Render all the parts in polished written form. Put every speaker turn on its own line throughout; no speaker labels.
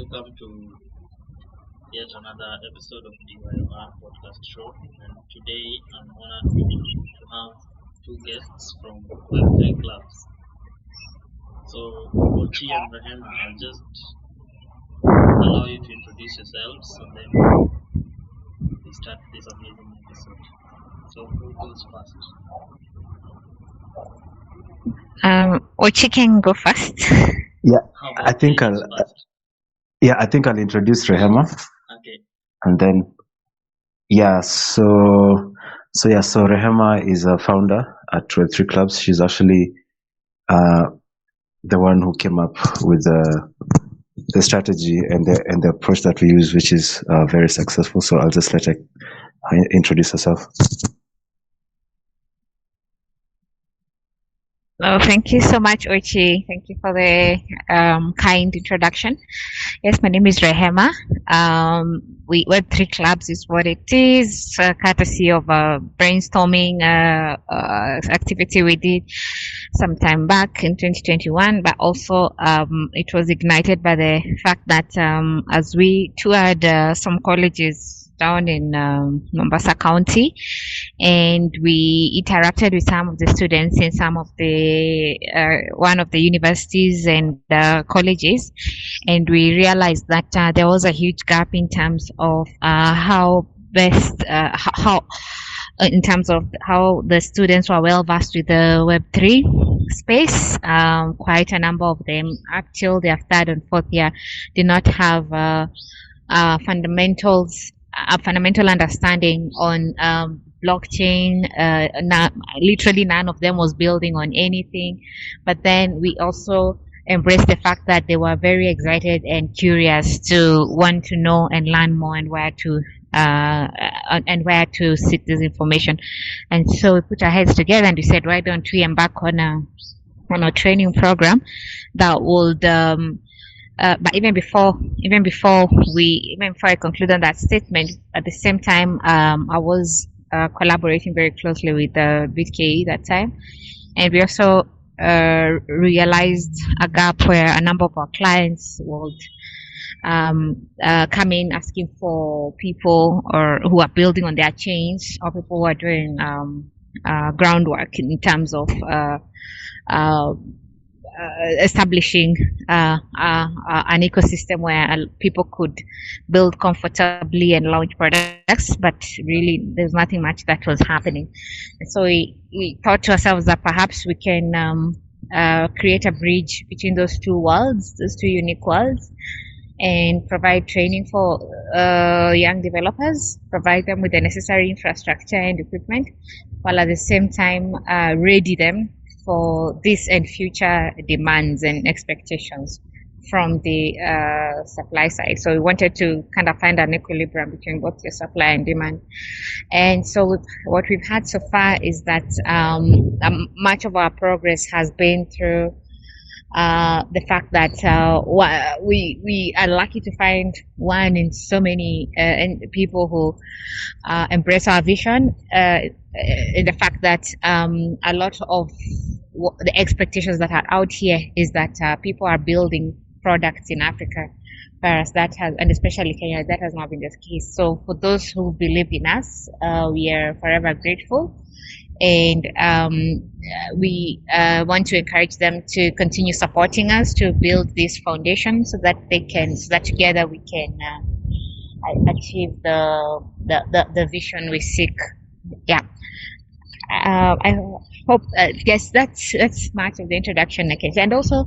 Welcome to yet another episode of DYOR podcast show. And today I'm honored to have two guests from Web3 Clubs. So, Ochi and Rehema, I'll just allow you to introduce yourselves and then we start this amazing episode. So, who goes first?
Ochi can go first.
Yeah,
How
I
about
think
ladies
I'll.
first?
Yeah, I think I'll introduce Rehema,
Okay.
and then yeah. So Rehema is a founder at Web3 Clubs. She's actually uh, the one who came up with the strategy and the approach that we use, which is very successful. So I'll just let her introduce herself.
Oh, thank you so much, Ochi. Thank you for the kind introduction. Yes, my name is Rehema. Web3 Clubs is what it is, courtesy of a brainstorming activity we did some time back in 2021, but also it was ignited by the fact that as we toured some colleges down in Mombasa County, and we interacted with some of the students in some of the one of the universities and colleges, and we realized that there was a huge gap in terms of how in terms of how the students were well versed with the Web3 space. Quite a number of them, up till their third and fourth year, did not have fundamentals, a fundamental understanding on blockchain. Literally none of them was building on anything. But then we also embraced the fact that they were very excited and curious to want to know and learn more and where to seek this information. And so we put our heads together and we said, why don't we embark on a training program that would but even before I concluded that statement, at the same time, I was collaborating very closely with BitKE that time, and we also realized a gap where a number of our clients would come in asking for people or who are building on their chains, or people who are doing groundwork in terms of establishing an ecosystem where people could build comfortably and launch products, but really there's nothing much that was happening. And so we thought to ourselves that perhaps we can create a bridge between those two worlds, those two unique worlds, and provide training for young developers, provide them with the necessary infrastructure and equipment, while at the same time ready them for this and future demands and expectations from the supply side. So we wanted to kind of find an equilibrium between both the supply and demand. And so what we've had so far is that much of our progress has been through the fact that we are lucky to find one in so many people who embrace our vision, in the fact that a lot of the expectations that are out here is that people are building products in Africa, whereas that has, and especially Kenya, that has not been the case. So for those who believed in us, we are forever grateful. And we want to encourage them to continue supporting us to build this foundation so that together we can achieve the vision we seek. Yeah. I hope, yes, that's much of the introduction, Nikki. And also,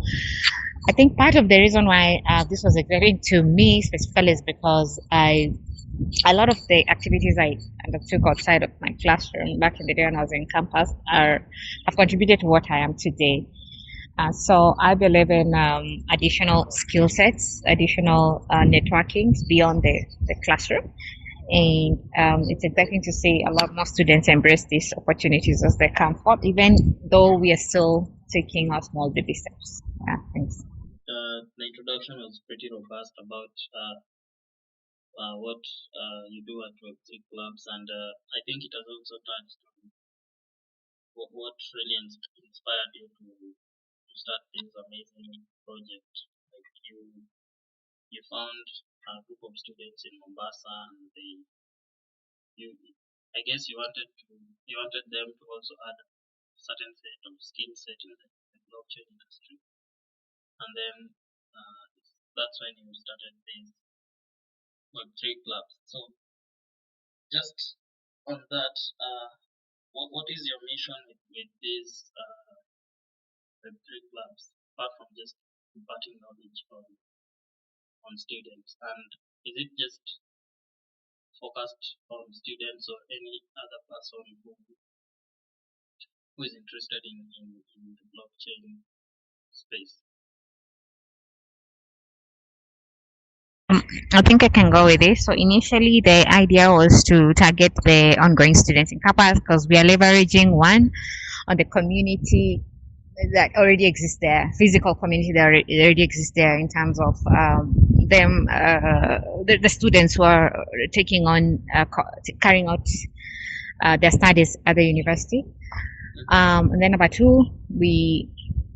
I think part of the reason why this was exciting to me specifically is because a lot of the activities I undertook outside of my classroom back in the day when I was in campus have contributed to what I am today. So I believe in additional skill sets, additional networking beyond the classroom. And it's exciting to see a lot more students embrace these opportunities as they come forth, even though we are still taking our small baby steps. Yeah, thanks.
The introduction was pretty robust about what you do at Web3 Clubs, and I think it has also touched on what really inspired you to start this amazing project. Like you found a group of students in Mombasa, and I guess you wanted them to also add a certain set of skill set in the blockchain industry, and then that's when you started these Web3 clubs. So just on that, what is your mission with these Web3 clubs, apart from just imparting knowledge on students? And is it just focused on students or any other person who is interested in the blockchain space?
I think I can go with this. So initially, the idea was to target the ongoing students in campus because we are leveraging one on the community that already exists there, physical community that already exists there in terms of them, the students who are taking on, carrying out their studies at the university. And then number two, we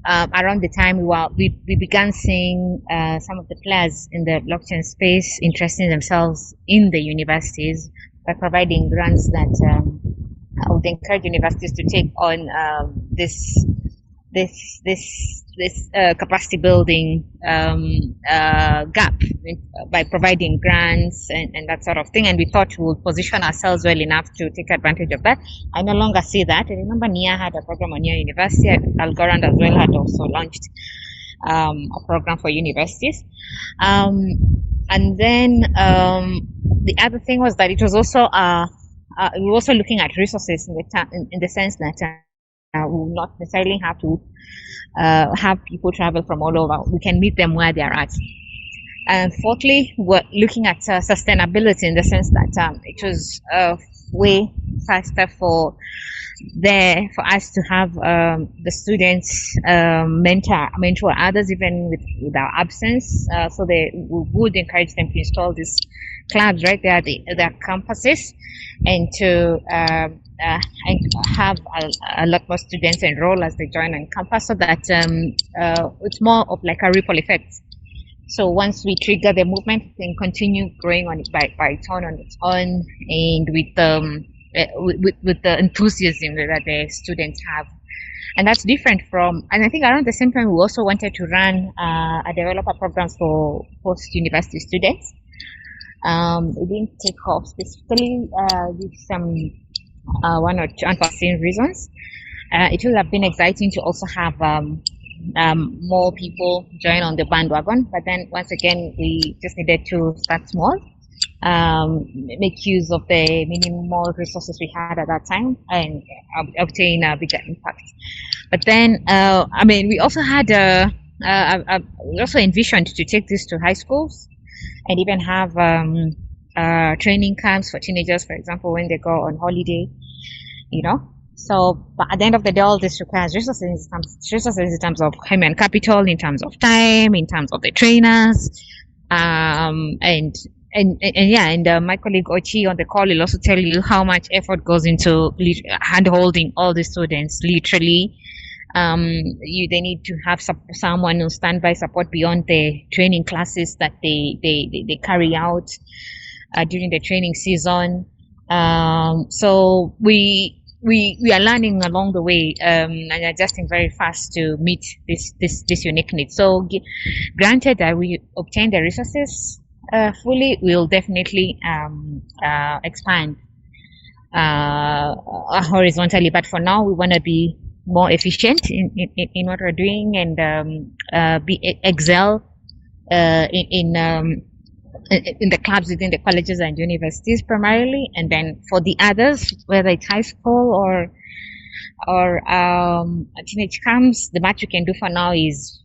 around the time we began seeing some of the players in the blockchain space interesting themselves in the universities by providing grants that would encourage universities to take on this capacity building gap by providing grants and that sort of thing. And we thought we would position ourselves well enough to take advantage of that. I no longer see that. I remember NIA had a program on NIA University. Algorand as well had also launched a program for universities. And then the other thing was that it was also we were also looking at resources in the sense that we will not necessarily have to have people travel from all over. We can meet them where they are at. And fourthly, we're looking at sustainability in the sense that it was way faster for us to have the students mentor others even with our absence. So we would encourage them to install these clubs right there at their campuses and to have a lot more students enroll as they join on campus, so that it's more of like a ripple effect. So once we trigger the movement, it can continue growing on it by its own, and with the enthusiasm that the students have. And that's different from, and I think around the same time, we also wanted to run a developer programs for post-university students. It didn't take off specifically with some one or two unforeseen reasons. It would have been exciting to also have more people join on the bandwagon, but then once again, we just needed to start small, make use of the minimal resources we had at that time, and obtain a bigger impact. But then, we also had we also envisioned to take this to high schools and even have training camps for teenagers, for example, when they go on holiday, So, but at the end of the day, all this requires resources in terms of human capital, in terms of time, in terms of the trainers, and my colleague Ochi on the call will also tell you how much effort goes into hand-holding all the students. Literally, they need to have someone who standby support beyond the training classes that they carry out during the training season. So we are learning along the way and adjusting very fast to meet this unique need. So granted that we obtain the resources fully, we'll definitely expand horizontally. But for now, we want to be more efficient in what we're doing and excel in the clubs within the colleges and universities primarily, and then for the others, whether it's high school or teenage camps, the much we can do for now is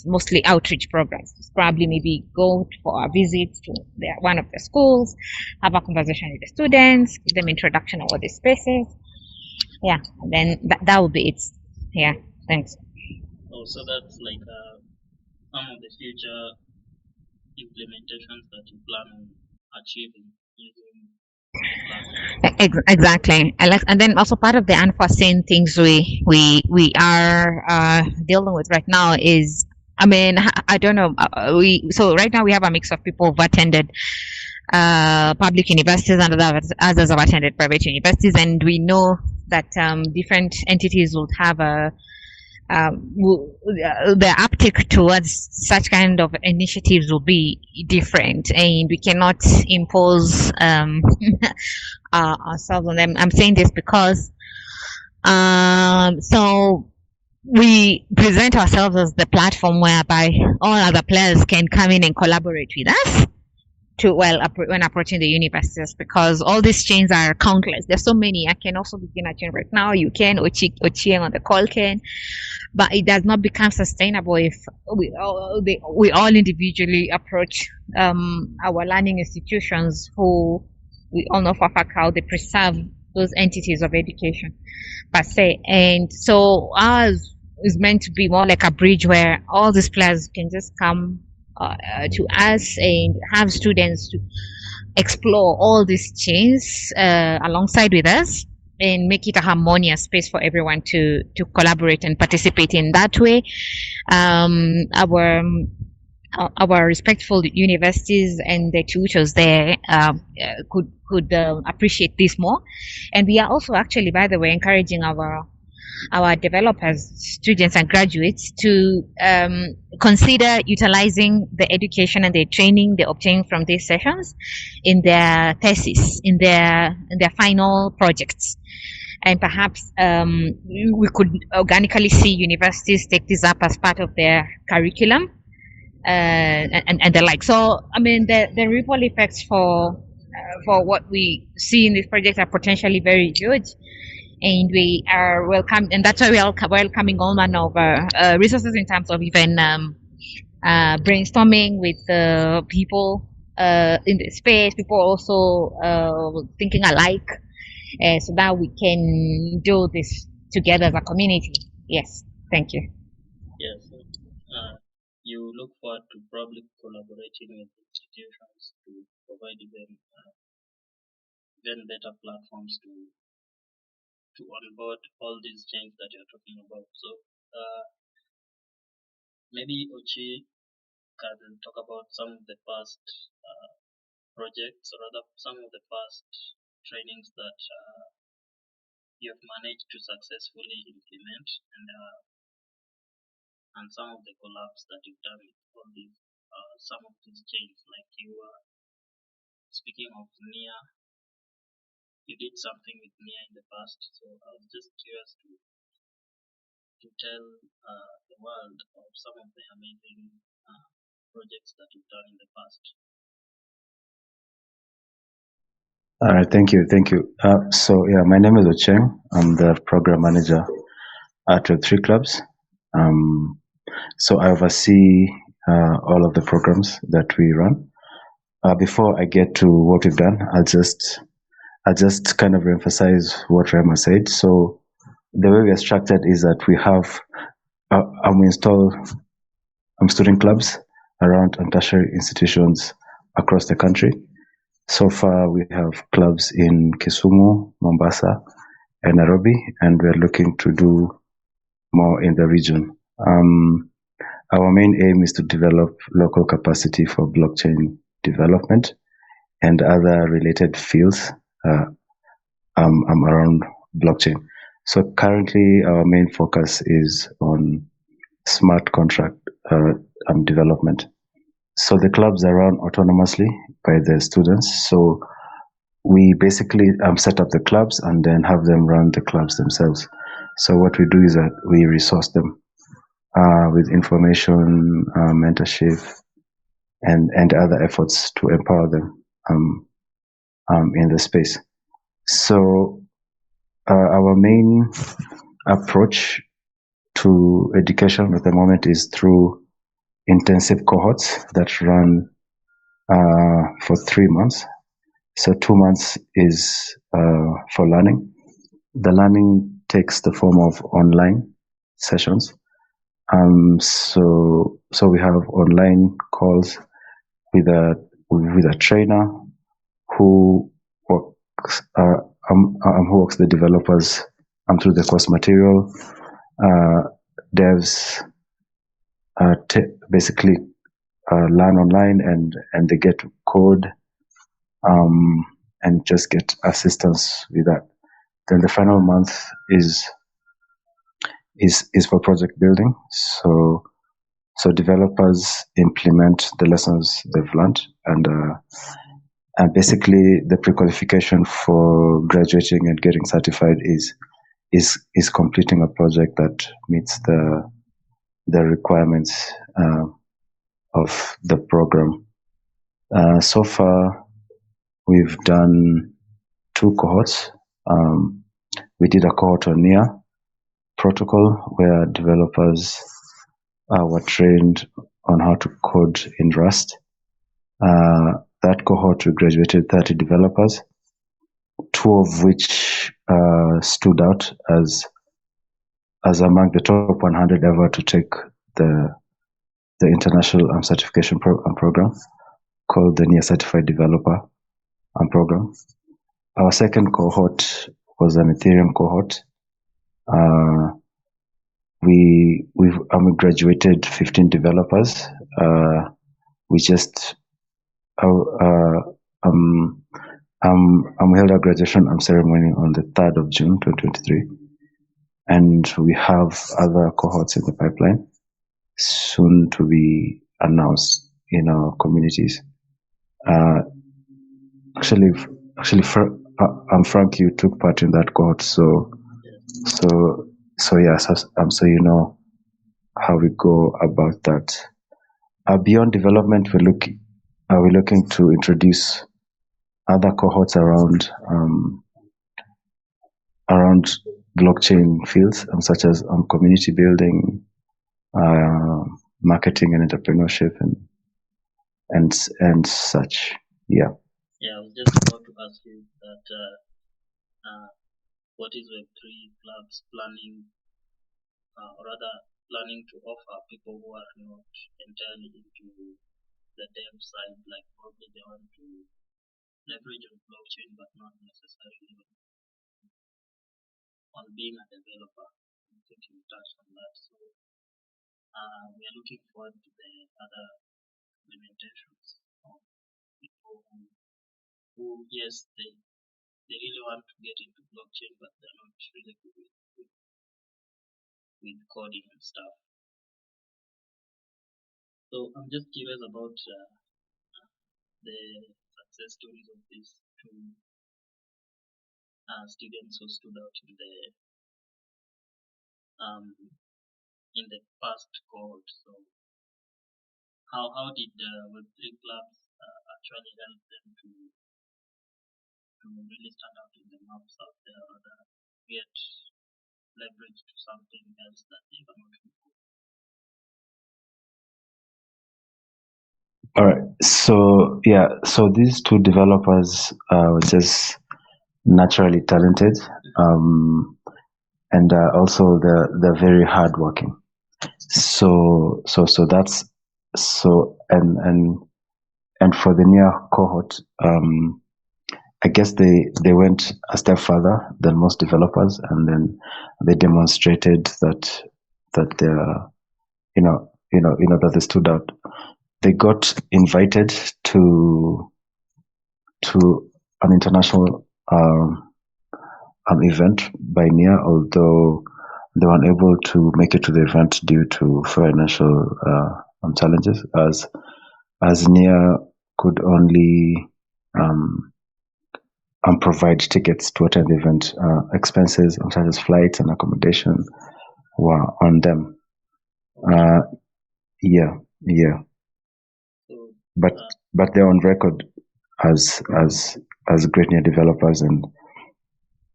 mostly outreach programs. Probably maybe go for a visit to one of the schools, have a conversation with the students, give them introduction of what the spaces. Yeah, and then that will be it. Yeah, thanks.
Oh, so that's like some of the future implementations that you plan on achieving using
exactly. And then also part of the unforeseen things we are dealing with right now is I mean, I don't know. So right now we have a mix of people who've attended public universities and others have attended private universities, and we know that different entities would have the uptake towards such kind of initiatives will be different, and we cannot impose ourselves on them. I'm saying this because so we present ourselves as the platform whereby all other players can come in and collaborate with us when approaching the universities, because all these chains are countless. There's so many. I can also begin a chain right now. You can, Ochieng on the call can, but it does not become sustainable if we all individually approach our learning institutions, who we all know for a fact how they preserve those entities of education per se. And so ours is meant to be more like a bridge where all these players can just come to us and have students to explore all these chains alongside with us, and make it a harmonious space for everyone to collaborate and participate in that way. Our respectful universities and the tutors there could appreciate this more. And we are also actually, by the way, encouraging our developers, students and graduates to consider utilizing the education and the training they obtain from these sessions in their thesis, in their final projects. And perhaps we could organically see universities take this up as part of their curriculum and the like. So, I mean, the ripple effects for what we see in this project are potentially very huge. And we are welcome, and that's why we are welcoming all manner of resources in terms of even brainstorming with people in the space, people also thinking alike, so that we can do this together as a community. Yes, thank you.
Yes, you look forward to probably collaborating with institutions to provide them even better platforms to onboard all these changes that you're talking about. So maybe Ochi can talk about some of the past projects, or rather some of the past trainings that you've managed to successfully implement, and some of the collabs that you've done with all these some of these chains. Like you were speaking of Nia, you did something with Nia in the past, so I was just curious to tell the world of some of the amazing projects that you've done in the past.
All right, thank you. So yeah, my name is Ochieng. I'm the program manager at Web3 Clubs. So I oversee all of the programs that we run. Before I get to what we've done, I'll just kind of emphasize what Rehema said. So the way we are structured is that we have we install student clubs around tertiary institutions across the country. So far, we have clubs in Kisumu, Mombasa, and Nairobi, and we're looking to do more in the region. Our main aim is to develop local capacity for blockchain development and other related fields around blockchain. So currently, our main focus is on smart contract development. So the clubs are run autonomously by the students. So we basically set up the clubs and then have them run the clubs themselves. So what we do is that we resource them with information, mentorship, and other efforts to empower them in the space. So our main approach to education at the moment is through intensive cohorts that run for 3 months. So 2 months is for learning. The learning takes the form of online sessions. So we have online calls with a trainer who works the developers through the course material, devs basically learn online and they get to code and just get assistance with that. Then the final month is for project building. So developers implement the lessons they've learned, and basically the pre-qualification for graduating and getting certified is completing a project that meets the requirements of the program. So far, we've done 2 cohorts. We did a cohort on NIA protocol where developers were trained on how to code in Rust. That cohort, we graduated 30 developers, 2 of which stood out as among the top 100 ever to take the international certification program called the NIA Certified Developer program. Our second cohort was an Ethereum cohort. We graduated 15 developers. We just we held our graduation ceremony on the 3rd of June 2023, and we have other cohorts in the pipeline soon to be announced in our communities. Actually, Frank, you took part in that cohort, so you know how we go about that. Beyond development, we're looking to introduce other cohorts around blockchain fields, such as community building, marketing and entrepreneurship, and such. Yeah.
Yeah, I was just about to ask you that what is Web3 Clubs planning, or rather planning to offer people who are not entirely into the dev side, like probably they want to leverage on blockchain but not necessarily on being a developer. I think you touched on that. So we are looking forward to the other implementations of people who yes, they really want to get into blockchain, but they're not really good with coding and stuff. So I'm just curious about the success stories of these 2 students who stood out in the past cohort. So how did Web3 Clubs actually help them to really stand out in the maps out there, or get leverage to something else that they were not before?
All right. So these 2 developers were just naturally talented, and also they're very hardworking. So that's so and for the NIA cohort, I guess they went a step further than most developers, and then they demonstrated that they're that they stood out. They got invited to an international event by NIA, although they were unable to make it to the event due to financial challenges, as NIA could only provide tickets to attend the event. Expenses such as flights and accommodation were on them. Yeah.
So
But they're on record as great NIA developers, and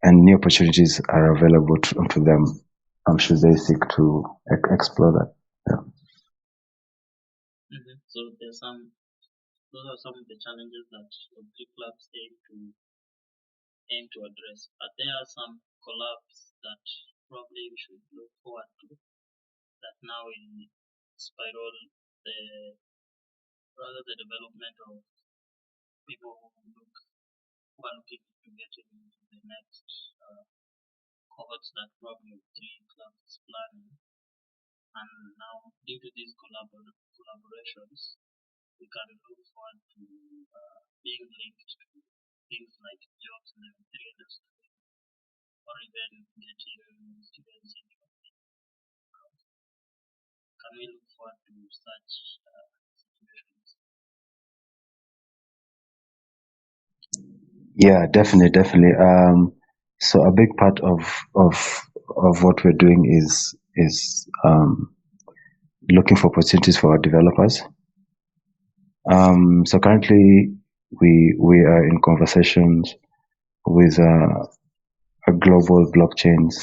new opportunities are available to them. Should they seek to explore that. Yeah.
So those are some of the challenges that Web3 Clubs aim to address. But there are some collabs that probably we should look forward to, that now will spiral the development of people who are looking to get into the next cohorts that probably Web3 Clubs is planning. And now, due to these collaborations, we can look forward to being linked to things like jobs in the Web3 industry, or even getting students into it. Can we look forward to such situations?
Yeah, definitely. So a big part of what we're doing is looking for opportunities for our developers. So currently we are in conversations with a global blockchains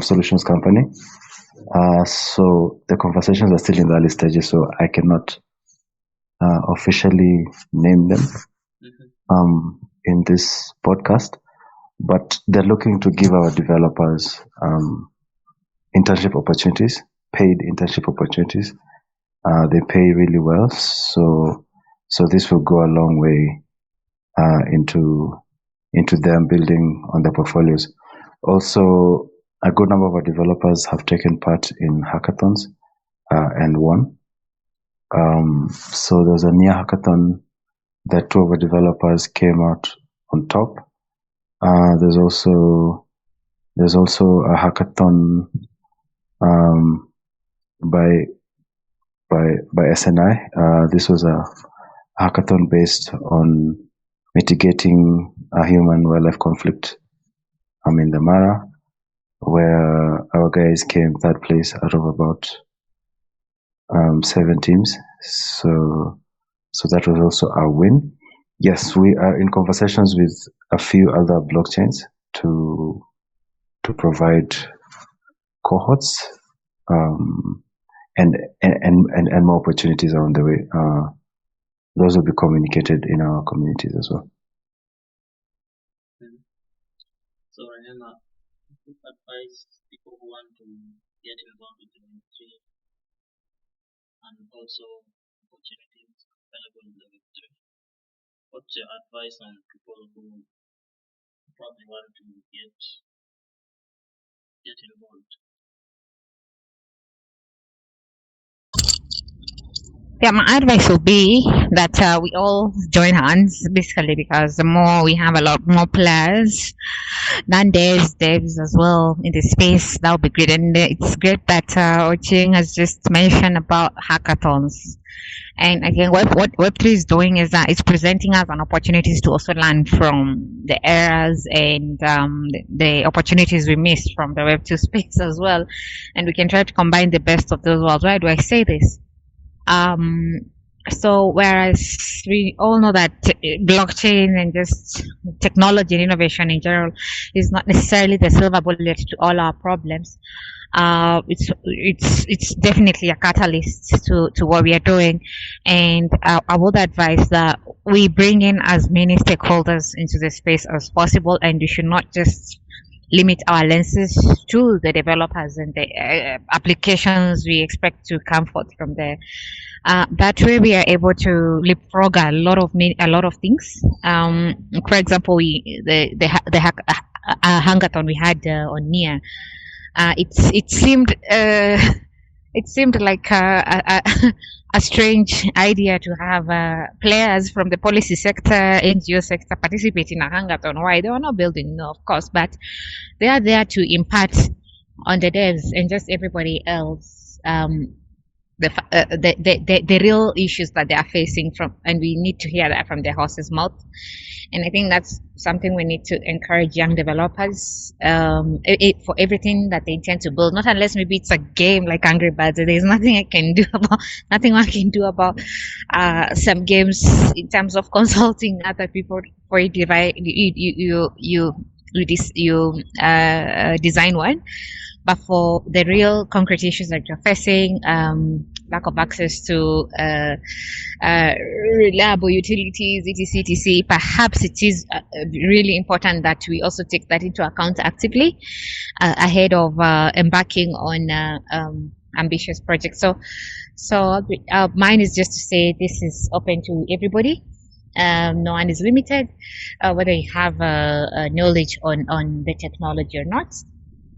solutions company. So the conversations are still in the early stages, so I cannot officially name them in this podcast. But they're looking to give our developers internship opportunities, paid internship opportunities. They pay really well, so this will go a long way into them building on their portfolios. Also, a good number of our developers have taken part in hackathons and won. So there was a near hackathon that 2 of our developers came out on top. There's also a hackathon by SNI. This was a hackathon based on mitigating a human-wildlife conflict in the Mara, where our guys came third place out of about 7 teams. So that was also a win. Yes, we are in conversations with a few other blockchains to provide cohorts, and more opportunities are on the way. Those will be communicated in our communities as well.
So, Rehema, what advice people who want to get involved with the Web3 and also opportunities available in the Web3? What's your advice on people who probably want to get involved?
Yeah, my advice will be that we all join hands, basically, because the more we have a lot more players than devs as well in the space, that would be great. And it's great that Ochieng has just mentioned about hackathons. And again, what Web3 is doing is that it's presenting us an opportunities to also learn from the errors and the opportunities we missed from the Web2 space as well. And we can try to combine the best of those worlds. Why do I say this? So whereas we all know that blockchain and just technology and innovation in general is not necessarily the silver bullet to all our problems, it's definitely a catalyst to what we are doing. And I would advise that we bring in as many stakeholders into the space as possible, and we should not just limit our lenses to the developers and the applications we expect to come forth from there. That way, we are able to leapfrog a lot of things. For example, the hackathon we had on NIA, it seemed like a strange idea to have players from the policy sector, NGO sector participate in a hackathon. Why? They were not building, no, of course, but they are there to impart on the devs and just everybody else the real issues that they are facing from, and we need to hear that from the horse's mouth. And I think that's something we need to encourage young developers for everything that they intend to build. Not unless maybe it's a game like Angry Birds. There's nothing I can do about some games in terms of consulting other people for you design one. But for the real concrete issues that you're facing, lack of access to reliable utilities, etc., perhaps it is really important that we also take that into account actively ahead of embarking on ambitious projects. So mine is just to say this is open to everybody. No one is limited, whether you have knowledge on the technology or not.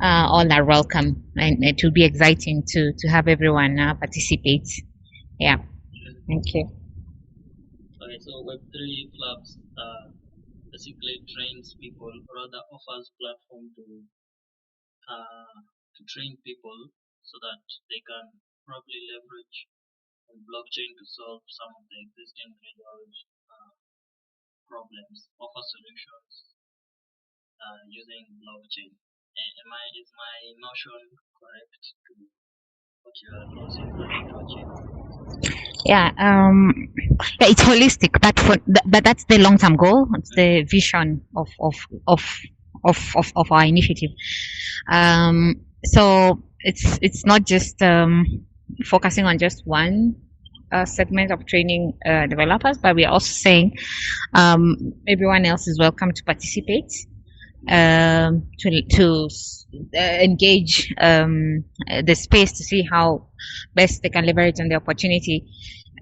all are welcome, and it will be exciting to have everyone participate. Yeah, thank you.
Okay, so Web3 Clubs basically trains people, rather offers platform to train people so that they can probably leverage on blockchain to solve some of the existing real-world problems, offer solutions using blockchain. Is my notion correct to what you are trying to achieve?
Yeah, it's holistic, but that's the long term goal. It's the vision of our initiative. So it's not just focusing on just one segment of training developers, but we're also saying everyone else is welcome to participate, to engage the space to see how best they can leverage on the opportunity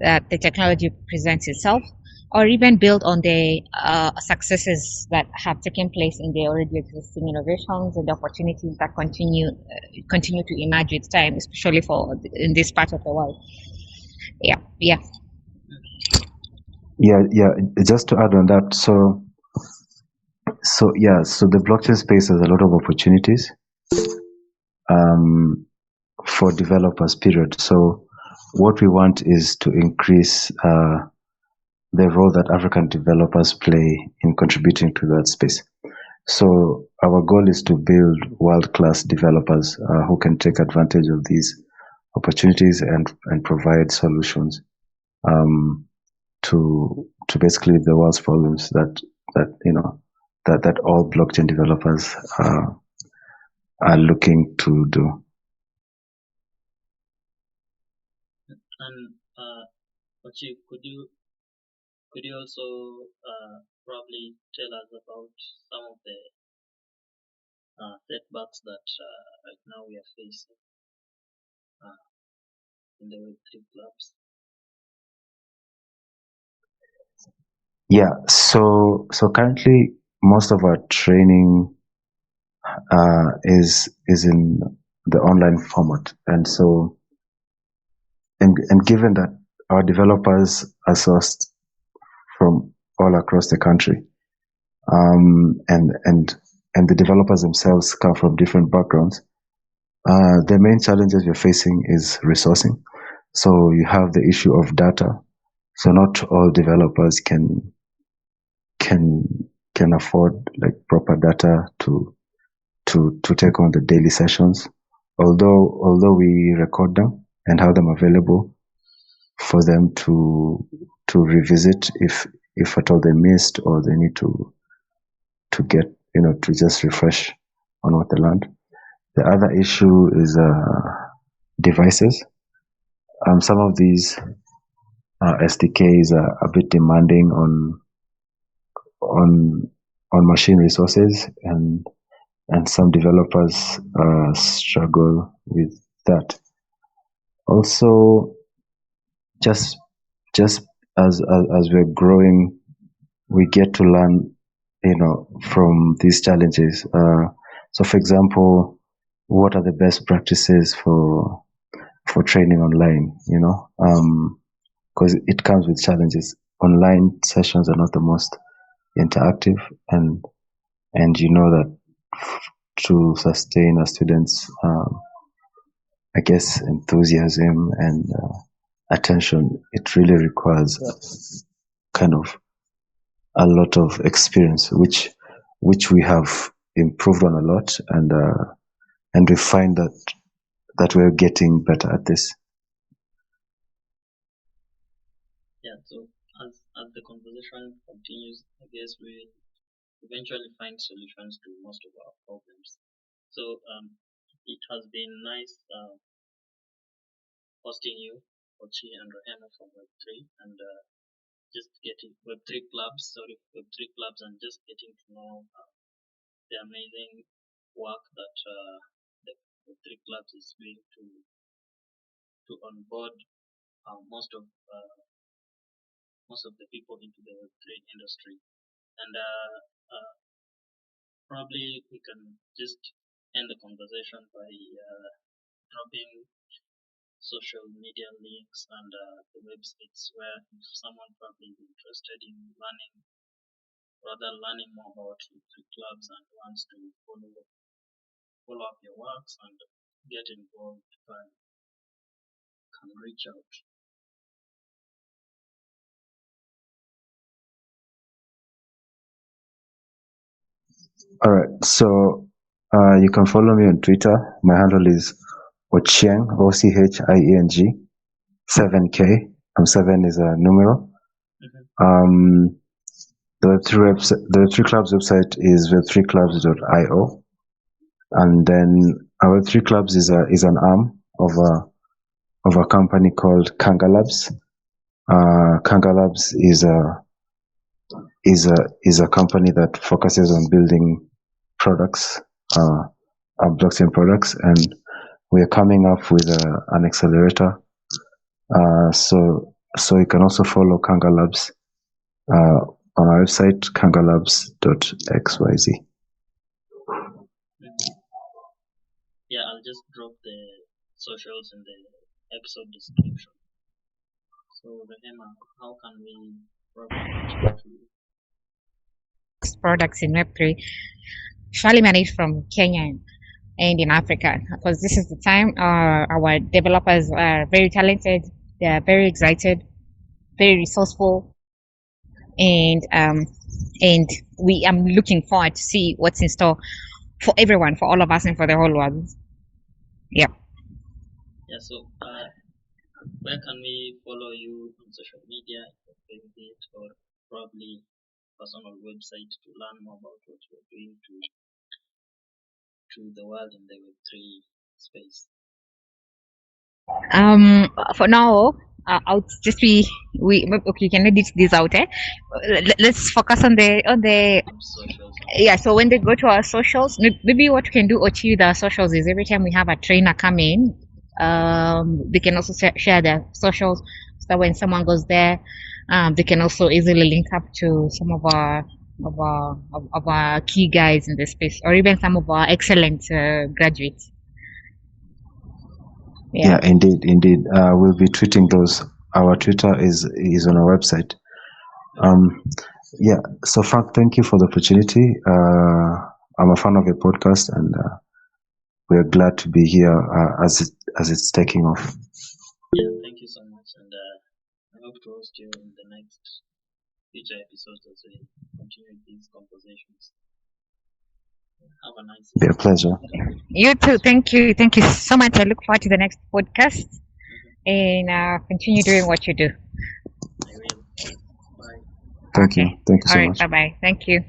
that the technology presents itself, or even build on the successes that have taken place in the already existing innovations and the opportunities that continue to emerge with time, especially for in this part of the world. Yeah.
Yeah. Just to add on that, so the blockchain space has a lot of opportunities for developers. Period. So what we want is to increase the role that African developers play in contributing to that space. So our goal is to build world-class developers who can take advantage of these opportunities and provide solutions to basically the world's problems that all blockchain developers are looking to do.
And Ochi, could you also probably tell us about some of the setbacks that right now we are facing in the Web3 clubs?
Yeah, so currently most of our training is in the online format, and so and given that our developers are sourced from all across the country, and the developers themselves come from different backgrounds, the main challenges we're facing is resourcing. So you have the issue of data. So not all developers can afford like proper data to take on the daily sessions. Although we record them and have them available for them to revisit if at all they missed or they need to get to just refresh on what they learned. The other issue is devices. Some of these SDKs are a bit demanding on machine resources, and some developers struggle with that. Also, just as we're growing, we get to learn, from these challenges. So, for example, what are the best practices for training online? Because it comes with challenges. Online sessions are not the most interactive, and you know that to sustain a student's I guess enthusiasm and attention, it really requires kind of a lot of experience, which we have improved on a lot, and we find that we're getting better at this.
Yeah, so as the conversation continues, I guess we'll eventually find solutions to most of our problems. So it has been nice hosting you, Ochi and Rehema from Web3, and just getting Web3 clubs, and just getting to know the amazing work that the Web3 clubs is doing to onboard most of the people into the Web3 industry. And probably we can just end the conversation by dropping social media links and the websites where if someone probably is interested in learning more about Web3 clubs and wants to follow up your works and get involved, can reach out.
All right. So you can follow me on Twitter. My handle is Ochieng, Ochieng, 7K. 7 is a numeral. The Web3 Clubs website is web3clubs.io, and then our Web3 Clubs is an arm of a company called Kanga Labs. Kanga Labs is a company that focuses on building products, blockchain products, and we are coming up with an accelerator. So you can also follow Kanga Labs on our website, kangalabs.xyz.
Yeah, I'll just drop the socials in the episode description. So, Rehema, how can we reach out to you?
Products in Web3, surely managed from Kenya and in Africa, because this is the time our developers are very talented, they are very excited, very resourceful, and we am looking forward to see what's in store for everyone, for all of us, and for the whole world. Yeah.
Yeah. So, where can we follow you on social media, or probably personal website to learn more about what you're doing to the world in the Web3 space?
For now, I'll just be okay. Can edit this out? Let's focus on the
Socials.
yeah. So when they go to our socials, maybe what we can do Ochi with our socials is every time we have a trainer come in, they can also share their socials, so that when someone goes there, they can also easily link up to some of our key guys in the space, or even some of our excellent graduates.
Yeah, indeed. We'll be tweeting those. Our Twitter is on our website. Yeah. So Frank, thank you for the opportunity. I'm a fan of your podcast, and we are glad to be here as it's taking off.
Yeah, thank you so much, and I hope to host you in the next future episodes as we continue these conversations. Have a nice
day. Be a pleasure.
You too. Thank you so much. I look forward to the next podcast, and continue doing what you do.
I will. Bye.
Thank you so much.
All right. Bye bye. Thank you.